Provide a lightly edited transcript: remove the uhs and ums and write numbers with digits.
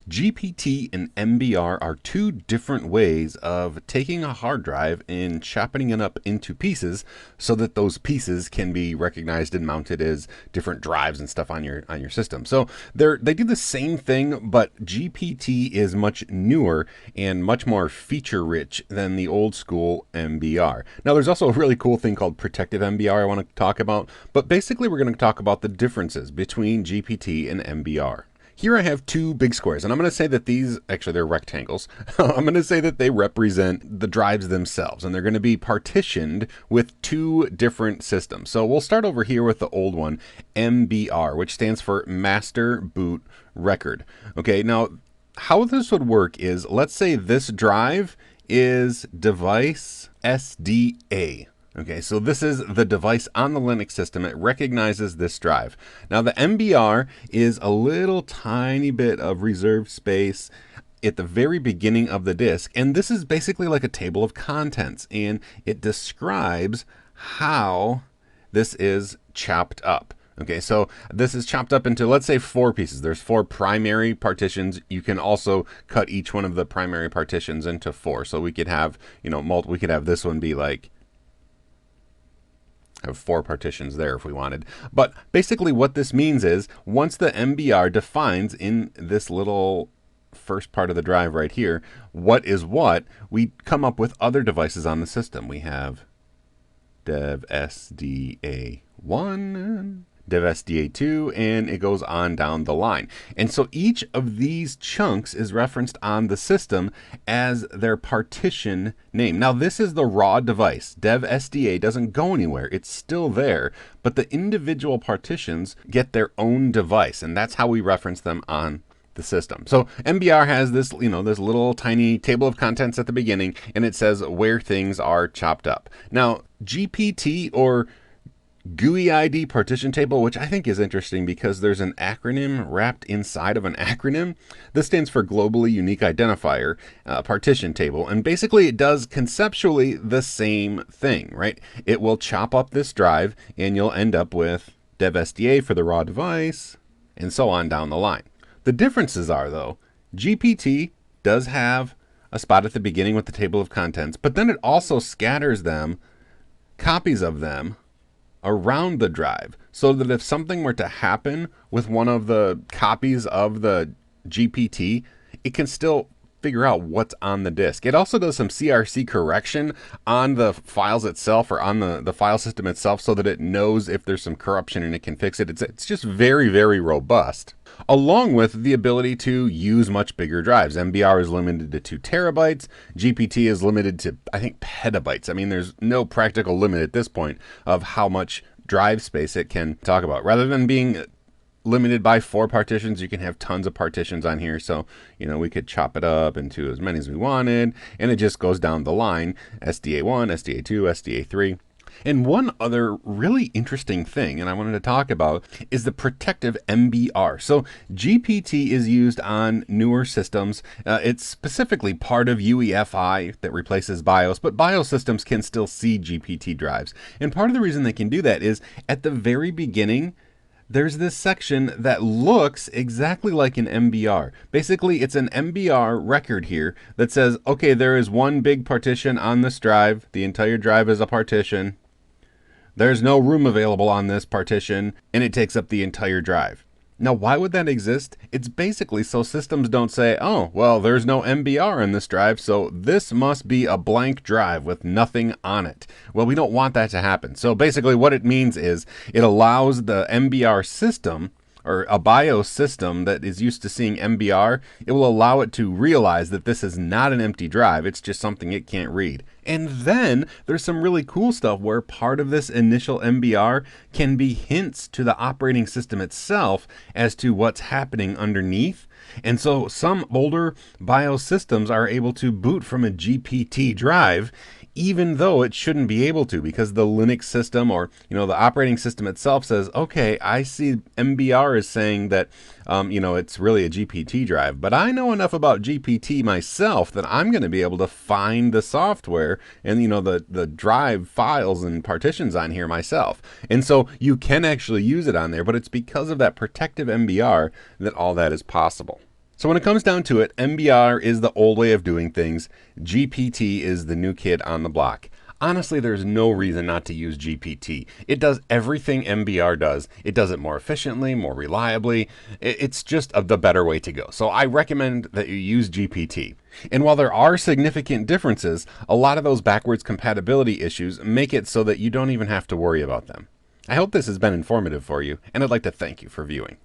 GPT and MBR are two different ways of taking a hard drive and chopping it up into pieces so that those pieces can be recognized and mounted as different drives and stuff on your system. So they do the same thing, but GPT is much newer and much more feature rich than the old school MBR. Now there's also a really cool thing called protective MBR I want to talk about, but basically we're going to talk about the differences between GPT and MBR. Here I have two big squares, and I'm going to say that these, actually they're rectangles. I'm going to say that they represent the drives themselves, and they're going to be partitioned with two different systems. So we'll start over here with the old one, MBR, which stands for Master Boot Record. Okay, now how this would work is, let's say this drive is device SDA. Okay, so this is the device on the Linux system. It recognizes this drive. Now the MBR is a little tiny bit of reserved space at the very beginning of the disk, and this is basically like a table of contents, and it describes how this is chopped up. Okay, so this is chopped up into, let's say, 4 pieces. There's 4 primary partitions. You can also cut each one of the primary partitions into 4. So we could have, we could have this one be like, have 4 partitions there if we wanted. But basically what this means is, once the MBR defines in this little first part of the drive right here, what is what, we come up with other devices on the system. We have dev SDA1, dev SDA2, and it goes on down the line. And so each of these chunks is referenced on the system as their partition name. Now this is the raw device. Dev SDA doesn't go anywhere. It's still there, but the individual partitions get their own device, and that's how we reference them on the system. So MBR has this, this little tiny table of contents at the beginning, and it says where things are chopped up. Now GPT, or GUI ID partition table, which I think is interesting because there's an acronym wrapped inside of an acronym. This stands for Globally Unique Identifier Partition Table, and basically it does conceptually the same thing, right? It will chop up this drive, and you'll end up with dev SDA for the raw device, and so on down the line. The differences are, though, GPT does have a spot at the beginning with the table of contents, but then it also scatters them, copies of them, around the drive, so that if something were to happen with one of the copies of the GPT, it can still figure out what's on the disk. It also does some CRC correction on the files itself, or on the file system itself, so that it knows if there's some corruption and it can fix it. It's just very, very robust, along with the ability to use much bigger drives. MBR is limited to 2 terabytes. GPT is limited to, I think, petabytes. I mean, there's no practical limit at this point of how much drive space it can talk about. Rather than being limited by 4 partitions, you can have tons of partitions on here. So, we could chop it up into as many as we wanted, and it just goes down the line. SDA1, SDA2, SDA3. And one other really interesting thing, and I wanted to talk about, is the protective MBR. So GPT is used on newer systems. It's specifically part of UEFI that replaces BIOS, but BIOS systems can still see GPT drives. And part of the reason they can do that is, at the very beginning, there's this section that looks exactly like an MBR. Basically, it's an MBR record here that says, okay, there is one big partition on this drive. The entire drive is a partition. There's no room available on this partition, and it takes up the entire drive. Now, why would that exist? It's basically so systems don't say, oh, well, there's no MBR in this drive, so this must be a blank drive with nothing on it. Well, we don't want that to happen. So basically what it means is it allows the MBR system, or a BIOS system that is used to seeing MBR, it will allow it to realize that this is not an empty drive. It's just something it can't read. And then there's some really cool stuff where part of this initial MBR can be hints to the operating system itself as to what's happening underneath. And so some older BIOS systems are able to boot from a GPT drive, even though it shouldn't be able to, because the Linux system, or the operating system itself, says, okay, I see MBR is saying that it's really a GPT drive, but I know enough about GPT myself that I'm going to be able to find the software and the drive files and partitions on here myself. And so you can actually use it on there, but it's because of that protective MBR that all that is possible. So when it comes down to it, MBR is the old way of doing things. GPT is the new kid on the block. Honestly, there's no reason not to use GPT. It does everything MBR does. It does it more efficiently, more reliably. It's just the better way to go. So I recommend that you use GPT. And while there are significant differences, a lot of those backwards compatibility issues make it so that you don't even have to worry about them. I hope this has been informative for you, and I'd like to thank you for viewing.